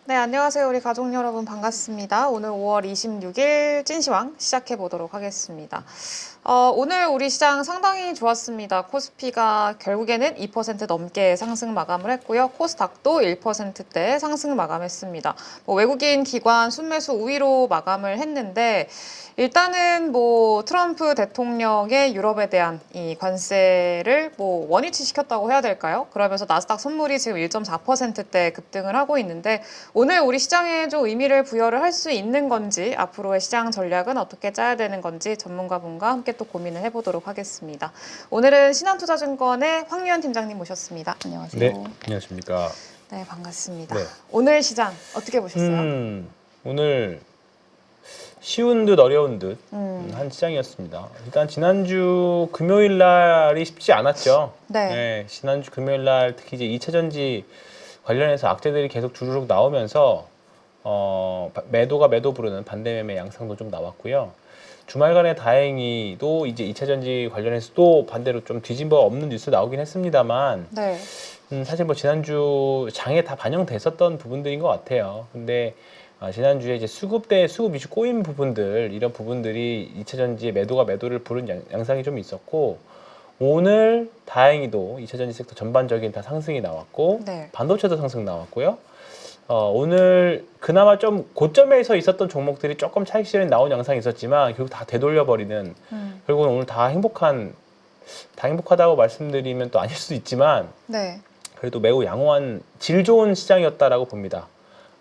네, 안녕하세요. 우리 가족 여러분 반갑습니다. 오늘 5월 26일 찐시황 시작해 보도록 하겠습니다. 오늘 우리 시장 상당히 좋았습니다. 코스피가 결국에는 2% 넘게 상승 마감을 했고요. 코스닥도 1%대 상승 마감했습니다. 외국인 기관 순매수 우위로 마감을 했는데 일단은 트럼프 대통령의 유럽에 대한 이 관세를 원위치 시켰다고 해야 될까요? 그러면서 나스닥 선물이 지금 1.4%대 급등을 하고 있는데 오늘 우리 시장에 좀 의미를 부여를 할 수 있는 건지 앞으로의 시장 전략은 어떻게 짜야 되는 건지 전문가분과 함께 또 고민을 해보도록 하겠습니다. 오늘은 신한투자증권의 황유현 팀장님 모셨습니다. 안녕하세요. 네, 안녕하십니까. 네, 반갑습니다. 네. 오늘 시장 어떻게 보셨어요? 오늘 쉬운 듯 어려운 듯 한 시장이었습니다. 일단 지난주 금요일 날이 쉽지 않았죠. 네. 지난주 금요일 날 특히 이제 2차 전지 관련해서 악재들이 계속 주르륵 나오면서 매도가 매도 부르는 반대 매매 양상도 좀 나왔고요. 주말간에 다행히도 이제 2차 전지 관련해서 또 반대로 좀 뒤집어 없는 뉴스 나오긴 했습니다만 네. 사실 지난주 장에 다 반영됐었던 부분들인 것 같아요. 근데 지난주에 이제 수급 이슈 꼬인 부분들, 이런 부분들이 2차 전지의 매도가 매도를 부른 양상이 좀 있었고, 오늘 다행히도 2차 전지 섹터 전반적인 다 상승이 나왔고, 네. 반도체도 상승 나왔고요. 오늘 그나마 좀 고점에서 있었던 종목들이 조금 차익 실현이 나온 양상이 있었지만 결국 다 되돌려버리는, 결국은 오늘 다 행복하다고 말씀드리면 또 아닐 수도 있지만, 네. 그래도 매우 양호한 질 좋은 시장이었다라고 봅니다.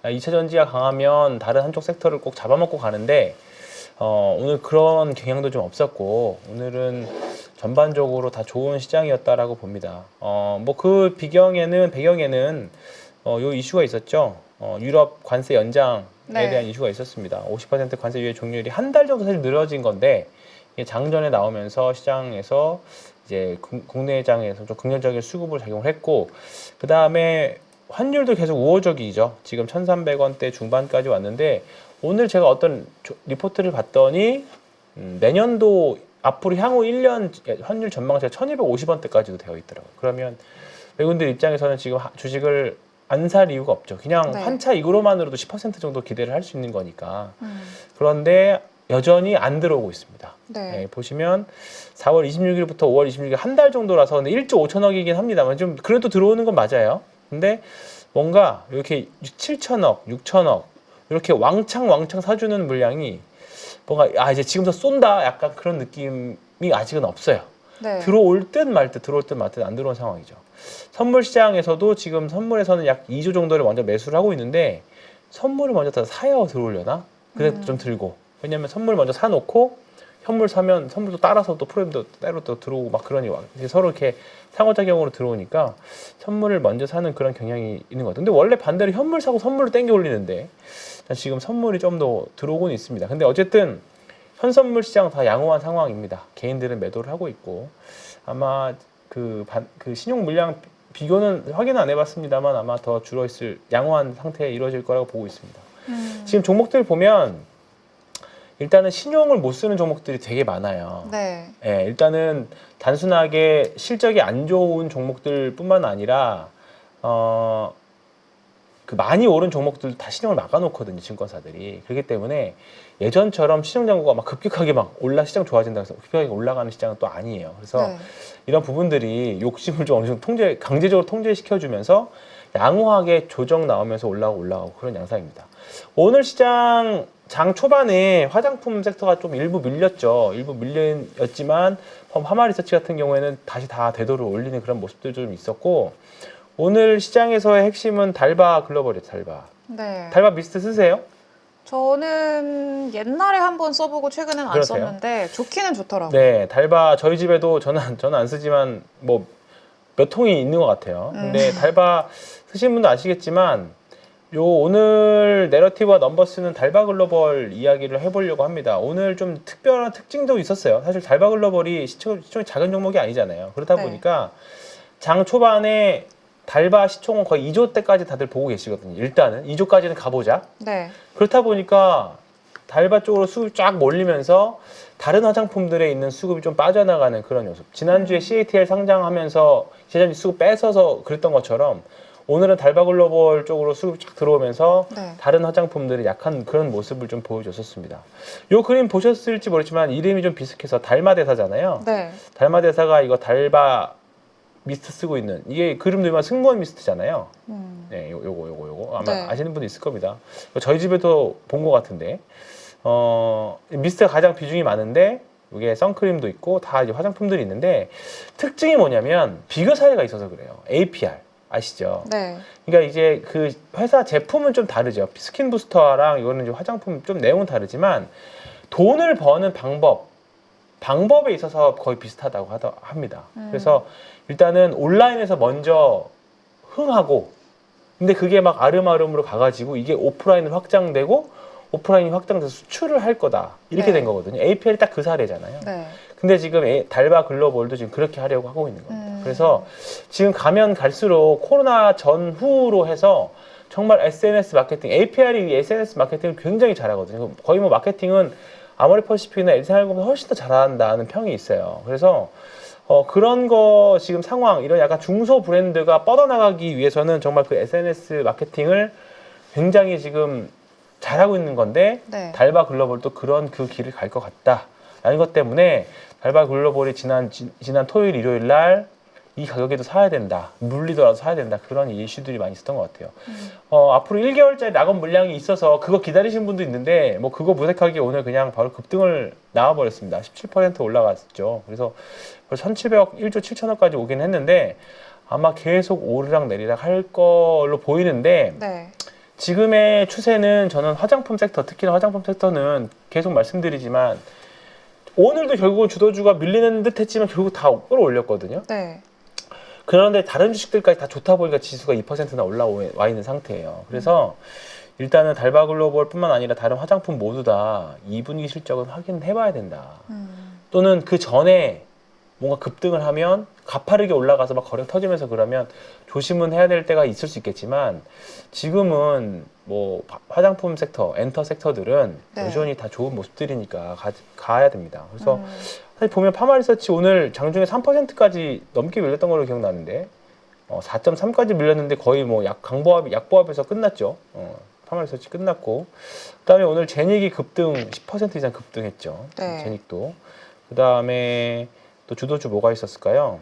2차 전지가 강하면 다른 한쪽 섹터를 꼭 잡아먹고 가는데 오늘 그런 경향도 좀 없었고 오늘은 전반적으로 다 좋은 시장이었다라고 봅니다. 그 배경에는 요 이슈가 있었죠. 유럽 관세 연장에 네. 대한 이슈가 있었습니다. 50% 관세 유예 종료율이 한 달 정도 사실 늘어진 건데 이게 장전에 나오면서 시장에서 이제 국내장에서 좀 긍정적인 수급을 작용을 했고, 그 다음에 환율도 계속 우호적이죠. 지금 1,300원대 중반까지 왔는데 오늘 제가 어떤 리포트를 봤더니 내년도 앞으로 향후 1년 환율 전망치가 1,250원대까지도 되어 있더라고요. 그러면 외국인들 입장에서는 지금 주식을 안 살 이유가 없죠. 그냥 네. 환차 이거로만으로도 10% 정도 기대를 할 수 있는 거니까. 그런데 여전히 안 들어오고 있습니다. 네. 보시면 4월 26일부터 5월 26일 한 달 정도라서 근데 1조 5천억이긴 합니다만 좀 그래도 들어오는 건 맞아요. 근데 뭔가 이렇게 7천억, 6천억 이렇게 왕창 사주는 물량이 뭔가 이제 지금부터 쏜다 약간 그런 느낌이 아직은 없어요. 네. 들어올 듯 말 듯 안 들어온 상황이죠. 선물 시장에서도 지금 선물에서는 약 2조 정도를 먼저 매수를 하고 있는데 선물을 먼저 다 사요. 들어오려나? 그래도 좀 들고. 왜냐면 선물 먼저 사놓고 현물 사면 선물도 따라서 또 프로그램도 따로 또 들어오고 막 그러니 서로 이렇게 상호작용으로 들어오니까 선물을 먼저 사는 그런 경향이 있는 것 같아요. 근데 원래 반대로 현물 사고 선물을 땡겨 올리는데 지금 선물이 좀 더 들어오고는 있습니다. 근데 어쨌든 현선물 시장 다 양호한 상황입니다. 개인들은 매도를 하고 있고 아마 그 신용 물량 비교는 확인은 안 해봤습니다만 아마 더 줄어있을 양호한 상태에 이루어질 거라고 보고 있습니다. 지금 종목들 보면 일단은 신용을 못 쓰는 종목들이 되게 많아요. 네. 일단은 단순하게 실적이 안 좋은 종목들뿐만 아니라 그 많이 오른 종목들 다 신용을 막아놓거든요, 증권사들이. 그렇기 때문에 예전처럼 시장 잔고가 막 급격하게 시장 좋아진다고 해서 급격하게 올라가는 시장은 또 아니에요. 그래서 네. 이런 부분들이 욕심을 좀 어느 정도 강제적으로 통제시켜주면서 양호하게 조정 나오면서 올라가고 그런 양상입니다. 오늘 시장 장 초반에 화장품 섹터가 좀 일부 밀렸죠. 일부 밀렸지만 파마리서치 같은 경우에는 다시 다 되돌아 올리는 그런 모습들도 좀 있었고, 오늘 시장에서의 핵심은 달바 글로벌이에요. 네. 달바 미스트 쓰세요? 저는 옛날에 한번 써보고 최근엔 안 그러세요? 썼는데 좋기는 좋더라고요. 네, 달바 저희 집에도 저는 안 쓰지만 몇 통이 있는 것 같아요. 근데 달바 쓰시는 분도 아시겠지만 오늘 내러티브와 넘버스는 달바 글로벌 이야기를 해보려고 합니다. 오늘 좀 특별한 특징도 있었어요. 사실 달바 글로벌이 시총이 작은 종목이 아니잖아요. 그렇다 네. 보니까 장 초반에 달바 시총은 거의 2조 때까지 다들 보고 계시거든요. 일단은 2조까지는 가보자. 네. 그렇다 보니까 달바 쪽으로 수급이 쫙 몰리면서 다른 화장품들에 있는 수급이 좀 빠져나가는 그런 요소. 지난주에 CATL 상장하면서 제자리 수급 뺏어서 그랬던 것처럼 오늘은 달바글로벌 쪽으로 수급이 쫙 들어오면서 네. 다른 화장품들이 약한 그런 모습을 좀 보여줬었습니다. 요 그림 보셨을지 모르지만 이름이 좀 비슷해서 달마대사잖아요. 네. 달마대사가 이거 달바 미스트 쓰고 있는 이게 그림도 보면 승무원 미스트잖아요. 네, 요거 아마 네. 아시는 분도 있을 겁니다. 저희 집에도 본 것 같은데 미스트가 가장 비중이 많은데 이게 선크림도 있고 다 이제 화장품들이 있는데 특징이 뭐냐면 비교 사례가 있어서 그래요. APR 아시죠? 네. 그러니까 이제 그 회사 제품은 좀 다르죠. 스킨 부스터랑 이거는 이제 화장품 좀 내용은 다르지만 돈을 버는 방법에 있어서 거의 비슷하다고 합니다. 그래서 일단은 온라인에서 먼저 흥하고 근데 그게 막 아름아름으로 가가지고 이게 오프라인으로 확장되고 오프라인이 확장돼서 수출을 할 거다 이렇게 네. 된 거거든요. APL이 딱 그 사례잖아요. 네. 근데 지금 달바 글로벌도 지금 그렇게 하려고 하고 있는 겁니다. 그래서 지금 가면 갈수록 코로나 전후로 해서 정말 SNS 마케팅, APR이 SNS 마케팅을 굉장히 잘하거든요. 거의 뭐 마케팅은 아모레퍼시픽이나 LC생활고보다 훨씬 더 잘한다는 평이 있어요. 그래서 그런 거 지금 상황, 이런 약간 중소 브랜드가 뻗어나가기 위해서는 정말 그 SNS 마케팅을 굉장히 지금 잘하고 있는 건데 네. 달바 글로벌도 그런 그 길을 갈 것 같다라는 것 때문에 달바 글로벌이 지난 토요일, 일요일 날 이 가격에도 사야 된다, 물리더라도 사야 된다 그런 이슈들이 많이 있었던 것 같아요. 앞으로 1개월짜리 낙업 물량이 있어서 그거 기다리신 분도 있는데 뭐 그거 무색하게 오늘 그냥 바로 급등을 나와버렸습니다. 17% 올라갔죠. 그래서 1,700억, 1조 7천억까지 오긴 했는데 아마 계속 오르락 내리락 할 걸로 보이는데 네. 지금의 추세는 저는 화장품 섹터, 특히나 화장품 섹터는 계속 말씀드리지만 오늘도 결국은 주도주가 밀리는 듯 했지만 결국 다 끌어올렸거든요. 네. 그런데 다른 주식들까지 다 좋다 보니까 지수가 2%나 올라와 있는 상태예요. 그래서 일단은 달바글로벌뿐만 아니라 다른 화장품 모두 다 2분기 실적은 확인해 봐야 된다. 또는 그 전에 뭔가 급등을 하면 가파르게 올라가서 막 거래 터지면서 그러면 조심은 해야 될 때가 있을 수 있겠지만 지금은 뭐 화장품 섹터, 엔터 섹터들은 네. 여전히 다 좋은 모습들이니까 가야 됩니다. 그래서 사실 보면 파마리서치 오늘 장중에 3%까지 넘게 밀렸던 걸로 기억나는데 4.3까지 밀렸는데 거의 뭐 약보합에서 끝났죠. 파마리서치 끝났고 그다음에 오늘 제닉이 급등 10% 이상 급등했죠. 네. 제닉도 그다음에 또 주도주 뭐가 있었을까요?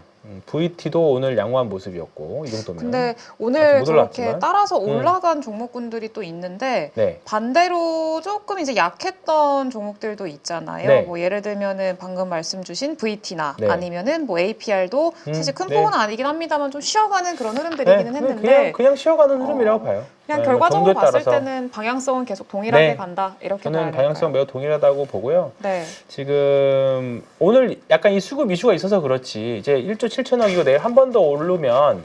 VT도 오늘 양호한 모습이었고 이 정도면. 근데 아직 오늘 못 저렇게 올랐지만. 따라서 올라간 종목군들이 또 있는데 네. 반대로 조금 이제 약했던 종목들도 있잖아요. 네. 뭐 예를 들면은 방금 말씀 주신 VT나 네. 아니면은 뭐 APR도 사실 큰 네. 폭은 아니긴 합니다만 좀 쉬어가는 그런 흐름들이기는 했는데 그냥 쉬어가는 흐름이라고 봐요. 그냥 네, 결과적으로 정도에 봤을 따라서. 때는 방향성은 계속 동일하게 네. 간다 이렇게 저는 봐야 방향성 될까요? 매우 동일하다고 보고요. 네. 지금 오늘 약간 이 수급 이슈가 있어서 그렇지 이제 1조 7천억이고 내일 한 번 더 오르면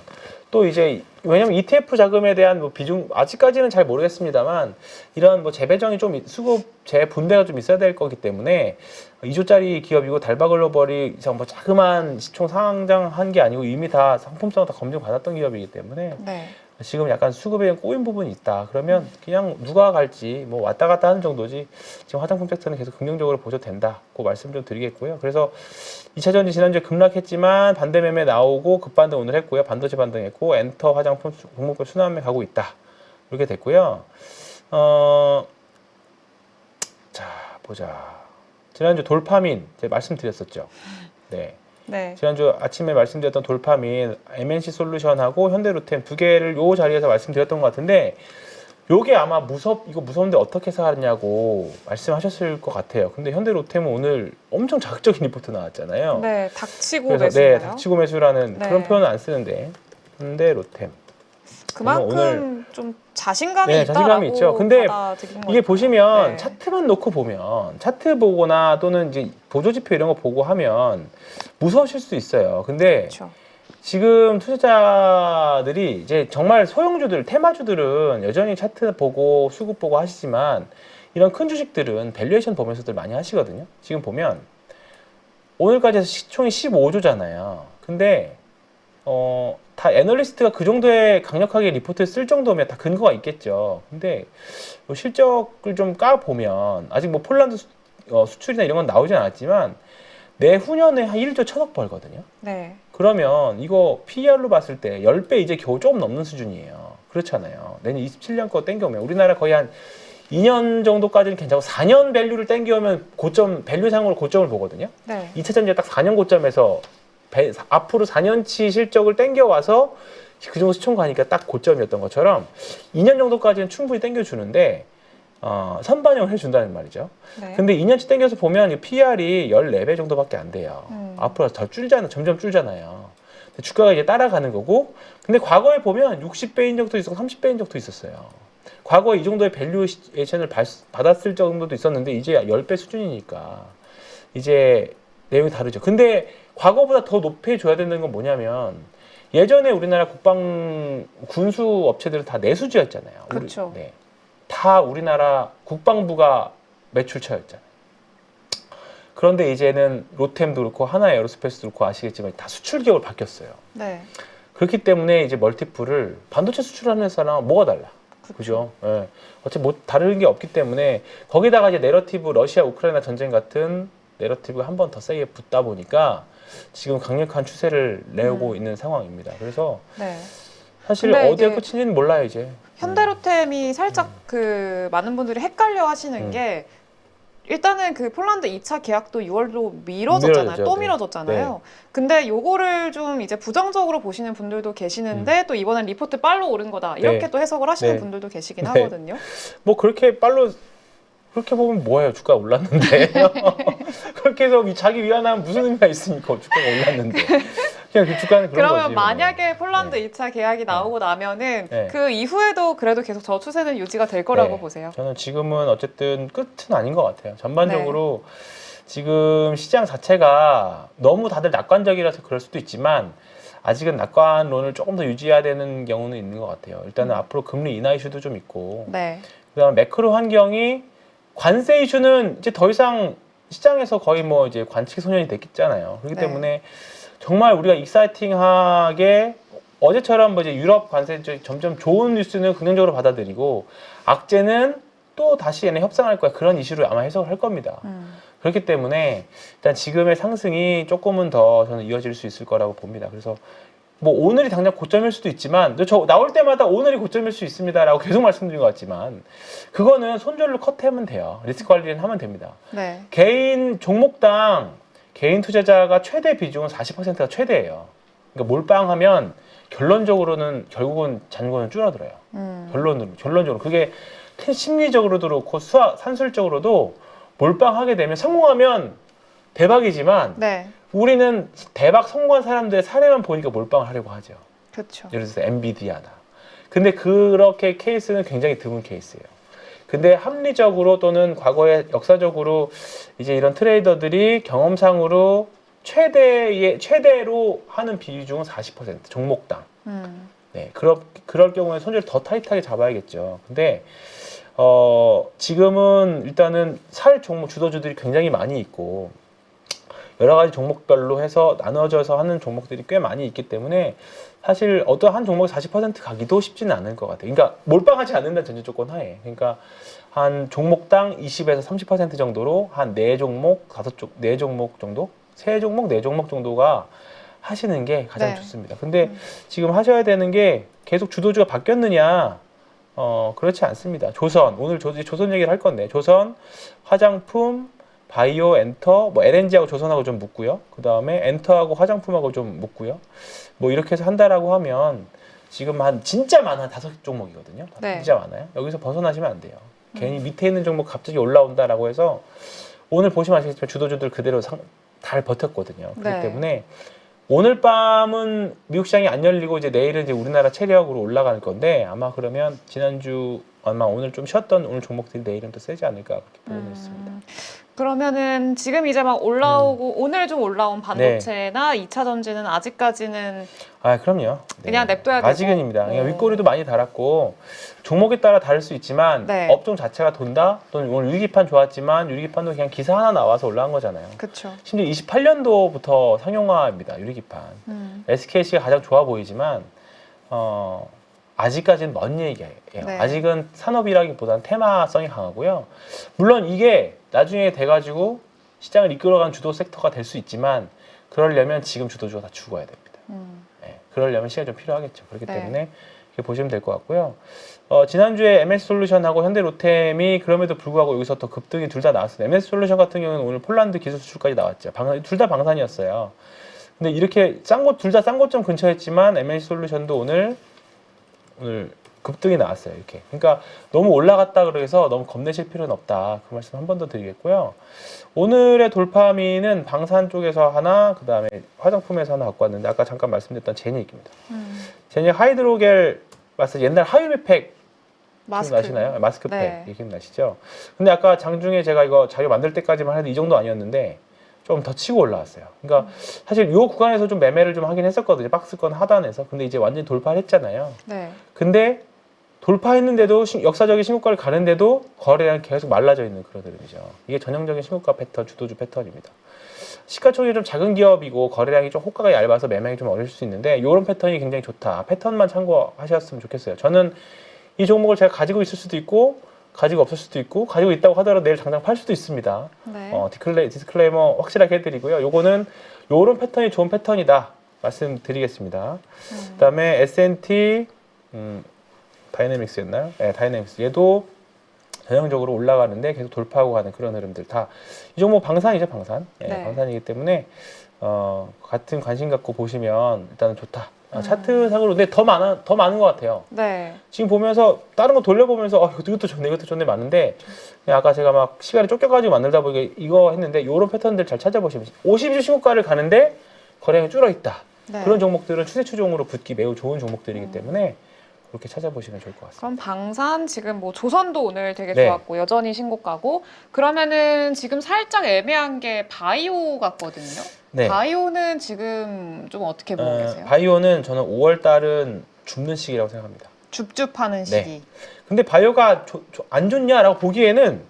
또 이제 왜냐면 ETF 자금에 대한 뭐 비중 아직까지는 잘 모르겠습니다만 이런 뭐 재배정이 좀 수급 재분배가 좀 있어야 될 거기 때문에 2조짜리 기업이고 달바글로벌이 뭐 자그마한 시총 상장한 게 아니고 이미 다 상품성을 다 검증 받았던 기업이기 때문에 네. 지금 약간 수급에 꼬인 부분이 있다. 그러면 그냥 누가 갈지 뭐 왔다 갔다 하는 정도지 지금 화장품 섹터는 계속 긍정적으로 보셔도 된다고 말씀 좀 드리겠고요. 그래서 2차전지 지난주에 급락했지만 반대 매매 나오고 급반등 오늘 했고요. 반도체 반등했고 엔터 화장품 종목별 순환매 가고 있다. 이렇게 됐고요. 자 보자. 지난주 돌파민 제가 말씀드렸었죠. 네. 네. 지난주 아침에 말씀드렸던 돌파민, MNC 솔루션하고 현대로템 두 개를 요 자리에서 말씀드렸던 것 같은데 요게 아마 이거 무서운데 어떻게 사냐고 말씀하셨을 것 같아요. 근데 현대로템은 오늘 엄청 자극적인 리포트 나왔잖아요. 네. 닥치고 그래서 매수나요? 닥치고 매수라는 네. 그런 표현은 안 쓰는데 현대로템 그만큼 오늘 좀 자신감이 네, 있다라고 자신감이 있죠. 근데 받아들인 것 이게 같아요. 보시면 네. 차트만 놓고 보면 차트 보거나 또는 이제 보조지표 이런 거 보고 하면 무서우실 수 있어요. 근데 그렇죠. 지금 투자자들이 이제 정말 소형주들, 테마주들은 여전히 차트 보고 수급 보고 하시지만 이런 큰 주식들은 밸류에이션 보면서들 많이 하시거든요. 지금 보면 오늘까지 해서 시총이 15조잖아요. 근데 다 애널리스트가 그 정도의 강력하게 리포트를 쓸 정도면 다 근거가 있겠죠. 근데 뭐 실적을 좀 까보면 아직 뭐 폴란드 수출이나 이런 건 나오진 않았지만 내후년에 한 1조 1천억 벌거든요. 네. 그러면 이거 PER로 봤을 때 10배 이제 겨우 조금 넘는 수준이에요. 그렇잖아요. 내년 27년 거 땡겨오면 우리나라 거의 한 2년 정도까지는 괜찮고 4년 밸류를 땡겨오면 고점, 밸류상으로 고점을 보거든요. 네. 2차 전지가 딱 4년 고점에서 앞으로 4년치 실적을 땡겨와서 그 정도 시총가니까 딱 고점이었던 것처럼 2년 정도까지는 충분히 땡겨주는데 선반영을 해준다는 말이죠. 네. 근데 2년치 땡겨서 보면 이 PR이 14배 정도밖에 안 돼요. 앞으로 더 점점 줄잖아요. 근데 주가가 이제 따라가는 거고, 근데 과거에 보면 60배인 적도 있었고 30배인 적도 있었어요. 과거에 이 정도의 밸류에이션을 받았을 정도도 있었는데 이제 10배 수준이니까 이제 내용이 다르죠. 근데 과거보다 더 높여줘야 되는 건 뭐냐면 예전에 우리나라 군수 업체들은 다 내수주였잖아요. 그렇죠. 네. 다 우리나라 국방부가 매출처였잖아요. 그런데 이제는 로템도 그렇고 하나에어로스페이스도 그렇고 아시겠지만 다 수출 기업으로 바뀌었어요. 네. 그렇기 때문에 이제 멀티플을 반도체 수출하는 사람은 뭐가 달라? 그죠? 예. 어차피 뭐 다른 게 없기 때문에 거기다가 이제 내러티브 러시아 우크라이나 전쟁 같은 내러티브가 한 번 더 세게 붙다 보니까 지금 강력한 추세를 내오고 있는 상황입니다. 그래서 네. 사실 근데 어디에 이게 끝인지는 몰라요 이제. 현대로템이 살짝 그 많은 분들이 헷갈려 하시는 게 일단은 그 폴란드 2차 계약도 6월로 미뤄졌잖아요. 미뤄졌죠. 또 네. 미뤄졌잖아요. 근데 요거를 좀 이제 부정적으로 보시는 분들도 계시는데 또 이번엔 리포트 빨로 오른 거다. 이렇게 네. 또 해석을 하시는 네. 분들도 계시긴 네. 하거든요. 뭐 그렇게 빨로 그렇게 보면 뭐예요? 주가 올랐는데 그렇게 해서 자기 위안하면 무슨 의미가 있습니까? 주가가 올랐는데 그냥 그 주가는 그런 그러면 거지. 만약에 폴란드 네. 2차 계약이 나오고 나면은 네. 그 이후에도 그래도 계속 저 추세는 유지가 될 거라고 네. 보세요. 저는 지금은 어쨌든 끝은 아닌 것 같아요. 전반적으로 지금 시장 자체가 너무 다들 낙관적이라서 그럴 수도 있지만 아직은 낙관론을 조금 더 유지해야 되는 경우는 있는 것 같아요. 일단은 앞으로 금리 인하 이슈도 좀 있고 네. 그다음 매크로 환경이 관세 이슈는 이제 더 이상 시장에서 거의 뭐 이제 관측 소년이 됐잖아요. 그렇기 네. 때문에 정말 우리가 익사이팅하게 어제처럼 뭐 이제 유럽 관세 점점 좋은 뉴스는 긍정적으로 받아들이고 악재는 또 다시 얘네 협상할 거야. 그런 이슈를 아마 해석을 할 겁니다. 그렇기 때문에 일단 지금의 상승이 조금은 더 저는 이어질 수 있을 거라고 봅니다. 그래서 뭐 오늘이 당장 고점일 수도 있지만 저 나올 때마다 오늘이 고점일 수 있습니다라고 계속 말씀드린 것 같지만 그거는 손절로 컷하면 돼요. 리스크 관리는 하면 됩니다. 네. 개인 종목당 개인 투자자가 최대 비중은 40%가 최대예요. 그러니까 몰빵하면 결론적으로는 결국은 잔고는 줄어들어요. 결론적으로 그게 심리적으로도 그렇고 산술적으로도 몰빵하게 되면 성공하면 대박이지만 네. 우리는 대박 성공한 사람들의 사례만 보니까 몰빵을 하려고 하죠. 그렇죠. 예를 들어서 엔비디아다. 근데 그렇게 케이스는 굉장히 드문 케이스예요. 근데 합리적으로 또는 과거에 역사적으로 이제 이런 트레이더들이 경험상으로 최대로 하는 비중은 40% 종목당. 네, 그럴 경우에 손절 더 타이트하게 잡아야겠죠. 근데 지금은 일단은 살 종목 주도주들이 굉장히 많이 있고 여러 가지 종목별로 해서 나눠져서 하는 종목들이 꽤 많이 있기 때문에 사실 어떤 한 종목이 40% 가기도 쉽지는 않을 것 같아요. 그러니까 몰빵하지 않는다는 전제 조건 하에. 그러니까 한 종목당 20에서 30% 정도로 한 4종목, 4종목 정도? 3종목, 4종목 정도가 하시는 게 가장 네. 좋습니다. 근데 지금 하셔야 되는 게 계속 주도주가 바뀌었느냐? 그렇지 않습니다. 오늘 조선 얘기를 할 건데 조선, 화장품, 바이오, 엔터, 뭐 LNG하고 조선하고 좀 묶고요. 그 다음에 엔터하고 화장품하고 좀 묶고요. 뭐 이렇게 해서 한다라고 하면 지금 진짜 많아 5종목이거든요. 네. 진짜 많아요. 여기서 벗어나시면 안 돼요. 괜히 밑에 있는 종목 갑자기 올라온다라고 해서 오늘 보시면 아시겠지만 주도주들 그대로 잘 버텼거든요. 그렇기 네. 때문에 오늘 밤은 미국 시장이 안 열리고 이제 내일은 이제 우리나라 체력으로 올라갈 건데 아마 그러면 아마 오늘 좀 쉬었던 오늘 종목들이 내일은 또 세지 않을까 그렇게 보고 있습니다. 그러면은 지금 이제 막 올라오고 오늘 좀 올라온 반도체나 2차 전지는 아직까지는 그럼요. 그냥 냅둬야 되고. 아직은입니다. 그러니까 윗꼬리도 많이 달았고 종목에 따라 다를 수 있지만 네. 업종 자체가 돈다. 또는 오늘 유리기판 좋았지만 유리기판도 그냥 기사 하나 나와서 올라간 거잖아요. 그렇죠. 심지어 28년도부터 상용화입니다. 유리기판. SKC가 가장 좋아 보이지만 아직까지는 먼 얘기예요. 네. 아직은 산업이라기보다는 테마성이 강하고요. 물론 이게 나중에 돼가지고 시장을 이끌어가는 주도 섹터가 될 수 있지만 그러려면 지금 주도주가 다 죽어야 됩니다. 네, 그러려면 시간이 좀 필요하겠죠. 그렇기 네. 때문에 이렇게 보시면 될 것 같고요. 지난주에 MS솔루션하고 현대로템이 그럼에도 불구하고 여기서 더 급등이 둘 다 나왔어요. MS솔루션 같은 경우는 오늘 폴란드 기술 수출까지 나왔죠. 둘 다 방산이었어요. 근데 이렇게 둘 다 싼 고점 근처였지만 MS솔루션도 오늘 급등이 나왔어요. 이렇게. 그러니까 너무 올라갔다 그래서 너무 겁내실 필요는 없다. 그 말씀 한 번 더 드리겠고요. 오늘의 돌파미는 방산 쪽에서 하나, 그 다음에 화장품에서 하나 갖고 왔는데 아까 잠깐 말씀드렸던 제닉입니다. 제닉 하이드로겔 옛날 하이웨팩 기억나시나요? 마스크팩 네. 기억나시죠? 근데 아까 장중에 제가 이거 자료 만들 때까지만 해도 이 정도 아니었는데 좀 더 치고 올라왔어요. 그러니까 사실 이 구간에서 좀 매매를 좀 하긴 했었거든요. 박스권 하단에서. 근데 이제 완전히 돌파를 했잖아요. 네. 근데 돌파했는데도 역사적인 신고가를 가는데도 거래량이 계속 말라져 있는 그런 흐름이죠. 이게 전형적인 신고가 패턴, 주도주 패턴입니다. 시가총액이 좀 작은 기업이고 거래량이 좀 호가가 얇아서 매매하기 좀 어려울 수 있는데 이런 패턴이 굉장히 좋다. 패턴만 참고하셨으면 좋겠어요. 저는 이 종목을 제가 가지고 있을 수도 있고 가지고 없을 수도 있고 가지고 있다고 하더라도 내일 당장 팔 수도 있습니다. 네. 디스클레이머 확실하게 해드리고요. 요거는 요런 패턴이 좋은 패턴이다 말씀드리겠습니다. 그다음에 S&T 다이내믹스였나요? 네, 다이내믹스. 얘도 전형적으로 올라가는데 계속 돌파하고 가는 그런 흐름들 다 이 종목 방산이죠, 방산. 네. 방산이기 때문에 같은 관심 갖고 보시면 일단은 좋다. 차트상으로 근데 더 많은 것 같아요. 네. 지금 보면서 다른 거 돌려보면서 이것도 좋네, 이것도 좋네 많은데 그냥 아까 제가 막 시간이 쫓겨가지고 만들다 보니까 이거 했는데 이런 패턴들 잘 찾아보시면 50주 신고가를 가는데 거래량이 줄어 있다. 네. 그런 종목들은 추세 추종으로 붙기 매우 좋은 종목들이기 때문에 그렇게 찾아보시면 좋을 것 같습니다. 그럼 방산 지금 뭐 조선도 오늘 되게 네. 좋았고 여전히 신고가고 그러면은 지금 살짝 애매한 게 바이오 같거든요. 네. 바이오는 지금 좀 어떻게 보고 계세요? 바이오는 저는 5월 달은 줍는 시기라고 생각합니다. 줍줍하는 네. 시기. 근데 바이오가 안 좋냐라고 보기에는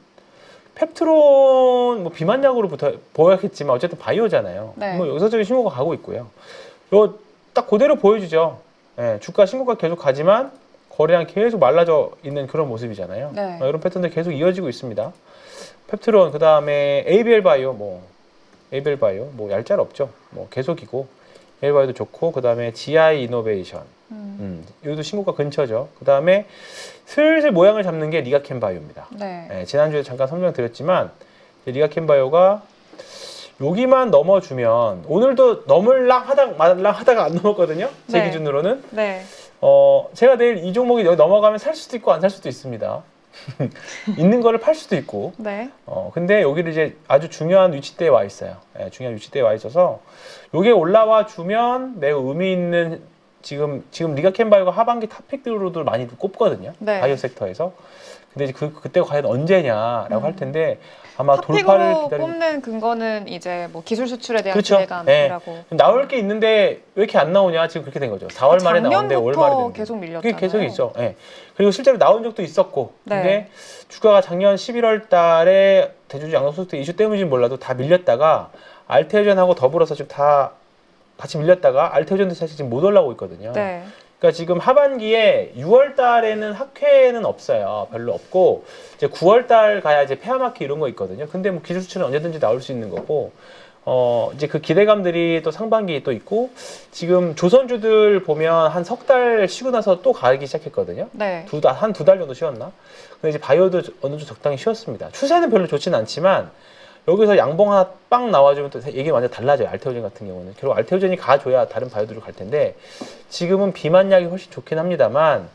펩트론 비만약으로부터 보였겠지만 어쨌든 바이오잖아요. 네. 뭐 역사적인 신고가 가고 있고요. 이거 딱 그대로 보여주죠. 예, 주가 신고가 계속 가지만 거래량 계속 말라져 있는 그런 모습이잖아요. 네. 이런 패턴들 계속 이어지고 있습니다. 펩트론, 그 다음에 ABL 바이오, ABL 바이오, 얄짤 없죠. 계속이고, ABL 바이오도 좋고, 그 다음에 GI 이노베이션, 여기도 신고가 근처죠. 그 다음에 슬슬 모양을 잡는 게 리가켄 바이오입니다. 네. 예, 지난주에 잠깐 설명드렸지만, 리가켄 바이오가 여기만 넘어주면 오늘도 넘을랑 하다가 안 넘었거든요. 제 네. 기준으로는. 네. 제가 내일 이 종목이 여기 넘어가면 살 수도 있고 안 살 수도 있습니다. 있는 거를 팔 수도 있고. 네. 근데 여기를 이제 아주 중요한 위치대에 와 있어요. 예, 중요한 위치대에 와 있어서 요게 올라와 주면 매우 의미 있는 지금 리가켄 바이오가 하반기 탑픽으로도 많이 꼽거든요. 네. 바이오 섹터에서. 근데 이제 그때가 과연 언제냐라고 할 텐데 아마 돌파를 탑픽으로 기다리고 뽑는 근거는 이제 뭐 기술 수출에 대한 그렇죠. 기대감이라고. 나올 게 있는데 왜 이렇게 안 나오냐 지금 그렇게 된 거죠. 4월 말에 나오는데 5월 말에 되는 계속 그게 밀렸잖아요. 계속 있어. 예. 그리고 실제로 나온 적도 있었고. 네. 근데 주가가 작년 11월 달에 대주주 양도소득 이슈 때문인지 몰라도 다 밀렸다가 알테오젠하고 더불어서 지금 다 같이 밀렸다가 알테오젠도 사실 지금 못 올라오고 있거든요. 네. 그러니까 지금 하반기에 6월 달에는 학회는 없어요. 별로 없고 이제 9월 달 가야 이제 폐암학회 이런 거 있거든요. 근데 뭐 기술 수출은 언제든지 나올 수 있는 거고 이제 그 기대감들이 또 상반기에 또 있고 지금 조선주들 보면 한 석 달 쉬고 나서 또 가기 시작했거든요. 네. 한 두 달 정도 쉬었나? 근데 이제 바이오도 어느 정도 적당히 쉬었습니다. 추세는 별로 좋지는 않지만 여기서 양봉 하나 빵 나와주면 또 얘기 완전 달라져요. 알테오젠 같은 경우는. 결국 알테오젠이 가줘야 다른 바이오들로 갈 텐데 지금은 비만약이 훨씬 좋긴 합니다만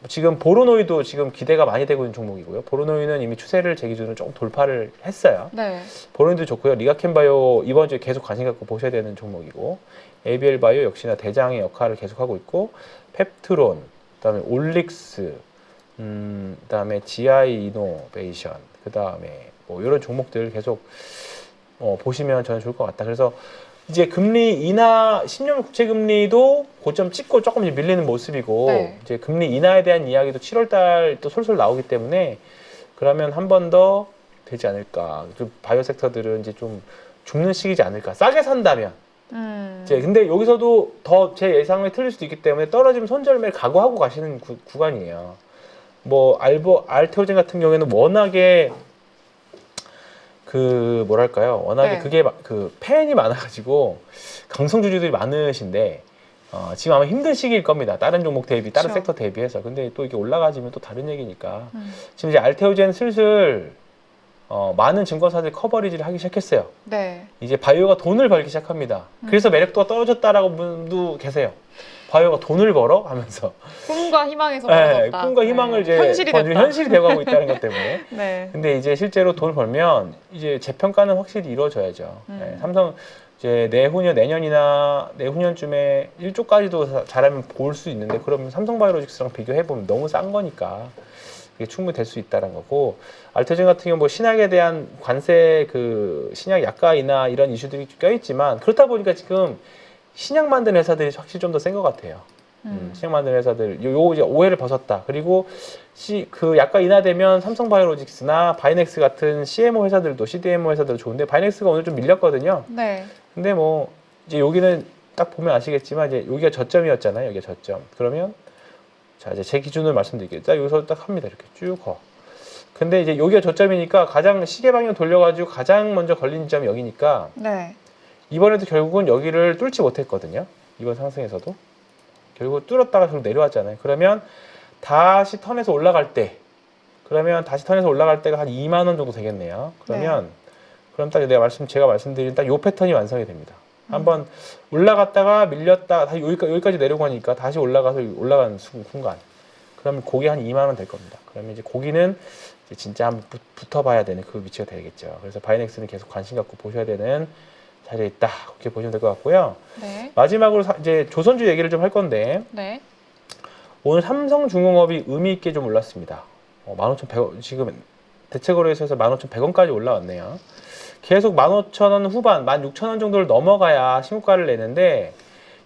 지금 보로노이도 지금 기대가 많이 되고 있는 종목이고요. 보로노이는 이미 추세를 제 기준으로 조금 돌파를 했어요. 네. 보로노이도 좋고요. 리가켄 바이오 이번 주에 계속 관심 갖고 보셔야 되는 종목이고 ABL 바이오 역시나 대장의 역할을 계속하고 있고 펩트론, 그다음에 올릭스, 그다음에 GI 이노베이션, 그다음에 뭐 이런 종목들 계속 보시면 저는 좋을 것 같다. 그래서 이제 금리 인하 10년 국채 금리도 고점 찍고 조금 이제 밀리는 모습이고 네. 이제 금리 인하에 대한 이야기도 7월 달 또 솔솔 나오기 때문에 그러면 한 번 더 되지 않을까. 좀 바이오 섹터들은 이제 좀 죽는 시기지 않을까. 싸게 산다면. 이제 근데 여기서도 더 제 예상이 틀릴 수도 있기 때문에 떨어지면 손절매를 각오하고 가시는 구간이에요. 뭐 알테오젠 같은 경우에는 워낙에 그 뭐랄까요? 워낙에 네. 그게 그 팬이 많아가지고 강성주주들이 많으신데 지금 아마 힘든 시기일 겁니다. 다른 종목 대비, 다른 그쵸. 섹터 대비해서. 근데 또 이게 올라가지면 또 다른 얘기니까. 음. 지금 이제 알테오젠 슬슬 많은 증권사들이 커버리지를 하기 시작했어요. 네. 이제 바이오가 돈을 벌기 시작합니다. 그래서 매력도가 떨어졌다라고 분도 계세요. 바이오가 돈을 벌어? 하면서. 꿈과 희망에서 네, 떨어졌다. 꿈과 희망을 네. 이제 현실이 됐다. 현실이 되어가고 있다는 것 때문에. 네. 근데 이제 실제로 돈을 벌면 이제 재평가는 확실히 이루어져야죠. 네, 삼성 이제 내후년쯤에 1조까지도 잘하면 볼 수 있는데 그러면 삼성바이오로직스랑 비교해 보면 너무 싼 거니까 이게 충분히 될 수 있다는 거고 알테오젠 같은 경우 뭐 신약에 대한 관세 그 신약 약가이나 이런 이슈들이 껴있지만 그렇다 보니까 지금 신약 만드는 회사들이 확실히 좀 더 센 것 같아요. 신약 만드는 회사들 요 이제 오해를 벗었다. 그리고 그 약가 인하되면 삼성바이오로직스나 바이넥스 같은 CMO 회사들도 CDMO 회사들도 좋은데 바이넥스가 오늘 좀 밀렸거든요. 네. 근데 뭐 이제 여기는 딱 보면 아시겠지만 이제 여기가 저점이었잖아요. 여기가 저점. 그러면 자 이제 제 기준을 말씀드릴게요. 딱 여기서 딱 합니다. 이렇게 쭉 거. 근데 이제 여기가 저점이니까 가장 시계 방향 돌려가지고 가장 먼저 걸린 점이 여기니까 네. 이번에도 결국은 여기를 뚫지 못했거든요. 이번 상승에서도 결국 뚫었다가 결국 내려왔잖아요. 그러면 다시 턴에서 올라갈 때 그러면 다시 턴에서 올라갈 때가 한 2만 원 정도 되겠네요. 그러면 그럼 딱 제가 말씀드린 딱 요 패턴이 완성이 됩니다. 한번 올라갔다가 밀렸다가 다시 여기까지 내려고 하니까 다시 올라가서 올라가는 순간 그러면 고기 한 2만 원 될 겁니다. 그러면 이제 고기는 이제 진짜 한번 붙어봐야 되는 그 위치가 되겠죠. 그래서 바이넥스는 계속 관심 갖고 보셔야 되는 자리에 있다. 그렇게 보시면 될 것 같고요. 네. 마지막으로 이제 조선주 얘기를 좀 할 건데 네. 오늘 삼성중공업이 의미 있게 좀 올랐습니다. 15,100원 지금 대체거래소에서 15,100원까지 올라왔네요. 계속 15,000원 후반, 16,000원 정도를 넘어가야 신고가를 내는데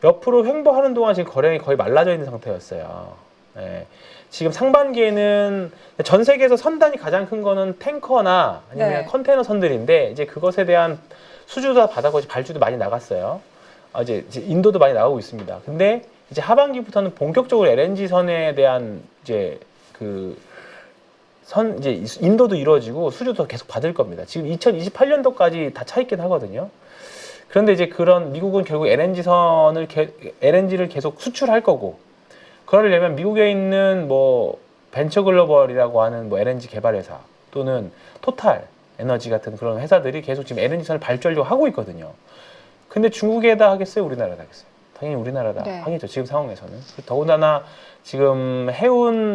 옆으로 횡보하는 동안 지금 거래량이 거의 말라져 있는 상태였어요. 네. 지금 상반기에는 전 세계에서 선단이 가장 큰 거는 탱커나 아니면 네. 컨테이너 선들인데 이제 그것에 대한 수주도 받아고 발주도 많이 나갔어요. 이제 인도도 많이 나가고 있습니다. 근데 이제 하반기부터는 본격적으로 LNG 선에 대한 이제 이제 인도도 이루어지고 수주도 계속 받을 겁니다. 지금 2028년도까지 다 차 있긴 하거든요. 그런데 이제 그런 미국은 결국 LNG를 계속 수출할 거고 그러려면 미국에 있는 뭐 벤처 글로벌이라고 하는 뭐 LNG 개발 회사 또는 토탈 에너지 같은 그런 회사들이 계속 지금 LNG선을 발주하려고 하고 있거든요. 근데 중국에다 하겠어요? 우리나라에다 하겠어요? 당연히 우리나라다 네. 하겠죠. 지금 상황에서는. 더군다나 지금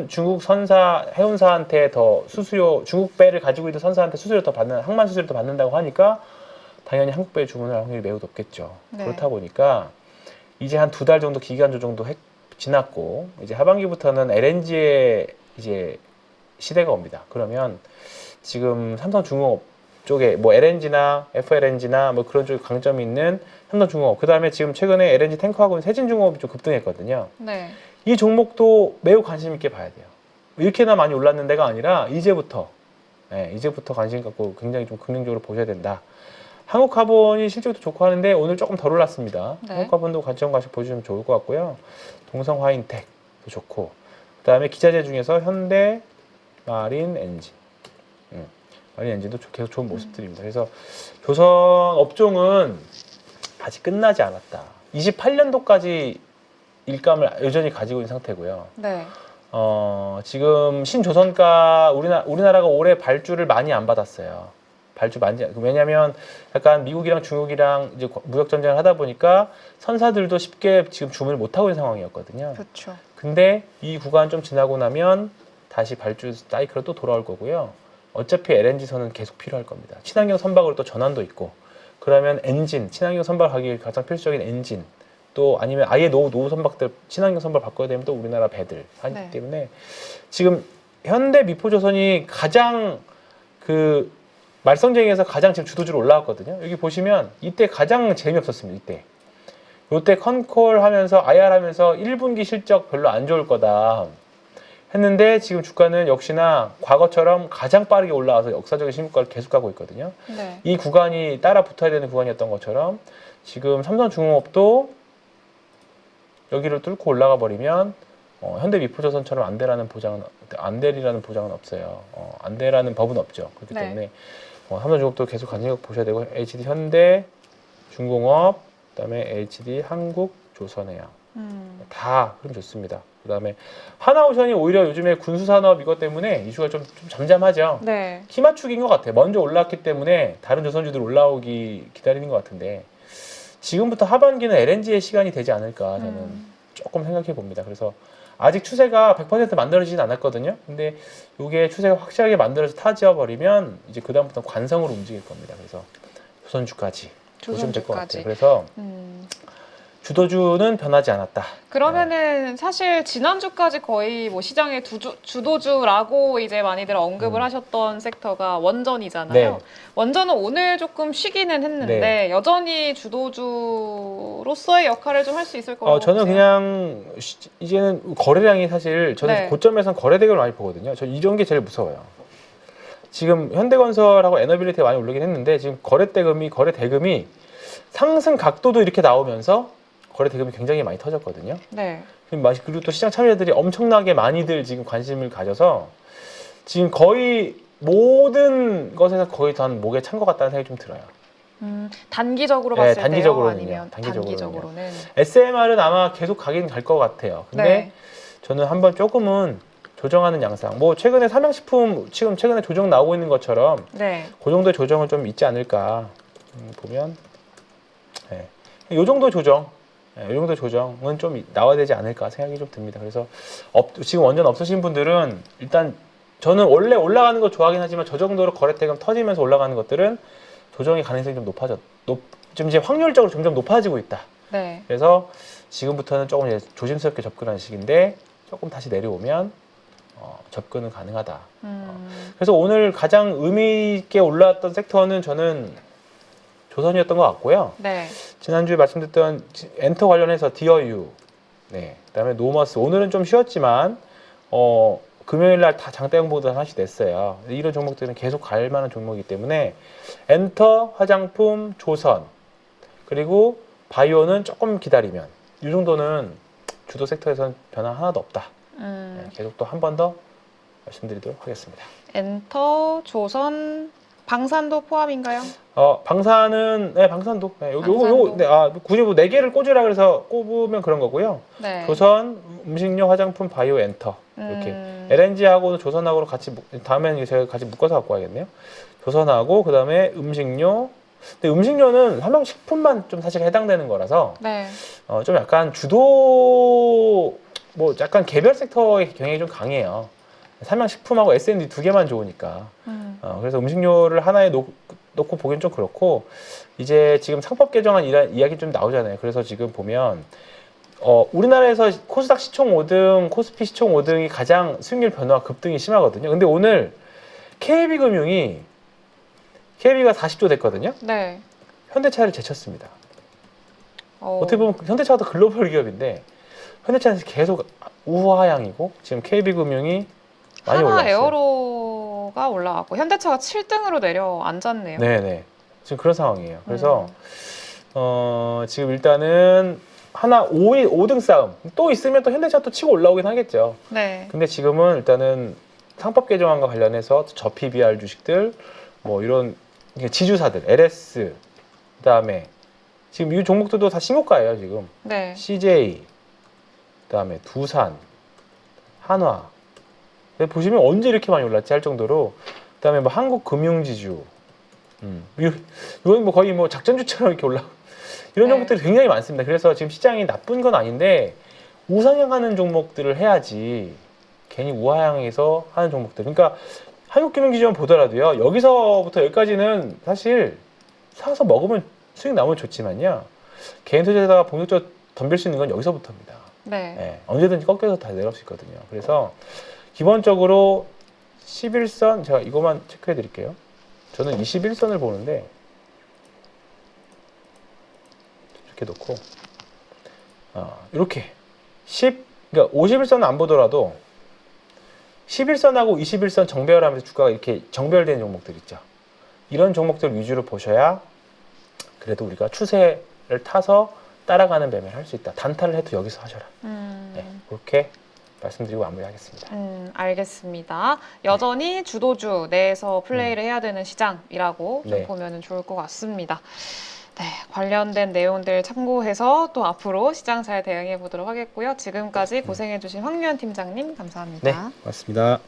중국 해운사한테 더 수수료, 중국 배를 가지고 있는 선사한테 항만 수수료 더 받는다고 하니까 당연히 한국 배에 주문할 확률이 매우 높겠죠. 네. 그렇다 보니까 이제 한 2달 정도 기간 정도 지났고 이제 하반기부터는 LNG의 이제 시대가 옵니다. 그러면 지금 삼성중공업 쪽에 뭐 LNG나 FLNG나 뭐 그런 쪽에 강점이 있는 삼성중공업 그 다음에 지금 최근에 LNG 탱커하고 세진중공업이 좀 급등했거든요. 네. 이 종목도 매우 관심 있게 봐야 돼요. 이렇게나 많이 올랐는 데가 아니라 이제부터 관심 갖고 굉장히 좀 긍정적으로 보셔야 된다. 한국카본이 실적도 좋고 하는데 오늘 조금 덜 올랐습니다. 네. 한국카본도 관점가씩 보시면 좋을 것 같고요. 동성화인텍도 좋고 그 다음에 기차제 중에서 현대 마린 엔진 마린 엔진도 계속 좋은 모습들입니다. 그래서 조선 업종은 아직 끝나지 않았다. 28년도까지 일감을 여전히 가지고 있는 상태고요. 네. 지금 신조선가 우리나라가 올해 발주를 많이 안 받았어요. 왜냐하면 약간 미국이랑 중국이랑 이제 무역 전쟁을 하다 보니까 선사들도 쉽게 지금 주문을 못 하고 있는 상황이었거든요. 그렇죠. 근데 이 구간 좀 지나고 나면 다시 발주 사이클로 또 돌아올 거고요. 어차피 LNG선은 계속 필요할 겁니다. 친환경 선박으로 또 전환도 있고 그러면 친환경 선박하기 위해 가장 필수적인 엔진 또 아니면 아예 노후 선박들 친환경 선박 바꿔야 되면 또 우리나라 배들 하기 네. 때문에 지금 현대 미포조선이 가장 말썽쟁이에서 가장 지금 주도주로 올라왔거든요. 여기 보시면 이때 가장 재미없었습니다. 이때 컨콜 하면서 IR 하면서 1분기 실적 별로 안 좋을 거다 했는데 지금 주가는 역시나 과거처럼 가장 빠르게 올라와서 역사적인 신고가를 계속 가고 있거든요. 네. 이 구간이 따라 붙어야 되는 구간이었던 것처럼 지금 삼성중공업도 여기를 뚫고 올라가 버리면 현대미포조선처럼 안 되리라는 보장은 없어요. 안 되라는 법은 없죠. 그렇기 네. 때문에 삼성중공업도 계속 간접력 보셔야 되고 HD 현대, 중공업, 그다음에 HD 한국, 조선해양 다 흐름 좋습니다. 그다음에 하나오션이 오히려 요즘에 군수산업 이것 때문에 이슈가 좀 잠잠하죠. 네. 키 맞추기인 것 같아요. 먼저 올라왔기 때문에 다른 조선주들 올라오기 기다리는 것 같은데 지금부터 하반기는 LNG의 시간이 되지 않을까 저는 조금 생각해 봅니다. 그래서 아직 추세가 100% 만들어지진 않았거든요. 근데 이게 추세가 확실하게 만들어서 타지어 버리면 이제 그다음부터 관성으로 움직일 겁니다. 그래서 조선주까지 보시면 될 것 같아요. 그래서 주도주는 변하지 않았다. 그러면은 사실 지난주까지 거의 뭐 시장의 주도주라고 이제 많이들 언급을 하셨던 섹터가 원전이잖아요. 네. 원전은 오늘 조금 쉬기는 했는데 네. 여전히 주도주로서의 역할을 좀 할 수 있을 거라고 저는 보세요? 그냥 이제는 거래량이 사실 저는 네. 고점에선 거래대금을 많이 보거든요. 저 이런 게 제일 무서워요. 지금 현대건설하고 에너빌리티 많이 오르긴 했는데 지금 거래대금이 상승 각도도 이렇게 나오면서 거래대금이 굉장히 많이 터졌거든요. 네. 그리고 또 시장 참여자들이 엄청나게 많이들 지금 관심을 가져서 지금 거의 모든 것에서 거의 단 목에 찬 것 같다는 생각이 좀 들어요. 단기적으로 네, 봤을 단기적으로는요. 때요? 아니면 단기적으로는? SMR은 아마 계속 가긴 갈 것 같아요. 근데 네. 저는 한번 조금은 조정하는 양상. 뭐 최근에 삼양식품 지금 최근에 조정 나오고 있는 것처럼 네. 그 정도의 조정은 좀 있지 않을까 보면 네. 이 정도 조정. 이 정도 조정은 좀 나와야 되지 않을까 생각이 좀 듭니다. 그래서 지금 완전 없으신 분들은 일단 저는 원래 올라가는 거 좋아하긴 하지만 저 정도로 거래대금 터지면서 올라가는 것들은 조정의 가능성이 좀 좀 이제 확률적으로 점점 높아지고 있다. 네. 그래서 지금부터는 조금 이제 조심스럽게 접근하는 시기인데 조금 다시 내려오면 접근은 가능하다. 그래서 오늘 가장 의미 있게 올라왔던 섹터는 저는 조선이었던 것 같고요. 네. 지난주에 말씀드렸던 엔터 관련해서 디어유, 네, 그다음에 노머스 오늘은 좀 쉬었지만 금요일 날 다 장대 홍보도 하나씩 냈어요. 이런 종목들은 계속 갈 만한 종목이기 때문에 엔터, 화장품, 조선 그리고 바이오는 조금 기다리면 이 정도는 주도 섹터에서는 변화 하나도 없다. 네, 계속 또 한 번 더 말씀드리도록 하겠습니다. 엔터, 조선, 방산도 포함인가요? 방산은 방산도 방산도. 굳이 뭐 4개를 꽂으라 그래서 꼽으면 그런 거고요. 네. 조선, 음식료, 화장품, 바이오, 엔터 이렇게 LNG하고 조선하고 같이 다음에는 제가 같이 묶어서 갖고 와야겠네요. 조선하고 그다음에 음식료. 근데 음식료는 삼양식품만 좀 사실 해당되는 거라서 네. 좀 약간 주도 뭐 약간 개별 섹터의 경향이 좀 강해요. 삼양식품하고 S&D 2개만 좋으니까. 그래서 음식료를 하나에 놓고 보기엔 좀 그렇고 이제 지금 상법 개정안 이야기 좀 나오잖아요. 그래서 지금 보면 우리나라에서 코스닥 시총 5등, 코스피 시총 5등이 가장 수익률 변화 급등이 심하거든요. 근데 오늘 KB가 40조 됐거든요. 네. 현대차를 제쳤습니다. 어떻게 보면 현대차가 글로벌 기업인데 현대차는 계속 우하향이고 지금 KB금융이 많이 하나 올랐어요. 에어로가 올라왔고 현대차가 7등으로 내려앉았네요. 네네. 지금 그런 상황이에요. 그래서 지금 일단은 하나 5등 싸움 또 있으면 또 현대차 또 치고 올라오긴 하겠죠. 네. 근데 지금은 일단은 상법 개정안과 관련해서 저 PBR 주식들 뭐 이런 지주사들 LS 그다음에 지금 이 종목들도 다 신고가예요 지금. 네. CJ 그다음에 두산 한화 보시면 언제 이렇게 많이 올랐지 할 정도로 그다음에 뭐 한국금융지주 이건 뭐 거의 뭐 작전주처럼 이렇게 이런 종목들이 굉장히 많습니다. 그래서 지금 시장이 나쁜 건 아닌데 우상향하는 종목들을 해야지 괜히 우하향해서 하는 종목들. 그러니까 한국금융지주만 보더라도요. 여기서부터 여기까지는 사실 사서 먹으면 수익 나오면 좋지만요. 개인 투자자가 본격적으로 덤빌 수 있는 건 여기서부터입니다. 네. 네, 언제든지 꺾여서 다 내려올 수 있거든요. 그래서 기본적으로 11선 제가 이것만 체크해 드릴게요. 저는 21선을 보는데 이렇게 놓고 이렇게 그러니까 51선은 안 보더라도 11선하고 21선 정배열하면서 주가가 이렇게 정배열되는 종목들 있죠. 이런 종목들 위주로 보셔야 그래도 우리가 추세를 타서 따라가는 매매를 할 수 있다. 단타를 해도 여기서 하셔라. 네, 그렇게 말씀드리고 마무리하겠습니다. 알겠습니다. 여전히 주도주 내에서 플레이를 해야 되는 시장이라고 좀 네. 보면 좋을 것 같습니다. 네, 관련된 내용들 참고해서 또 앞으로 시장 잘 대응해 보도록 하겠고요. 지금까지 고생해 주신 황유현 팀장님 감사합니다. 네, 고맙습니다.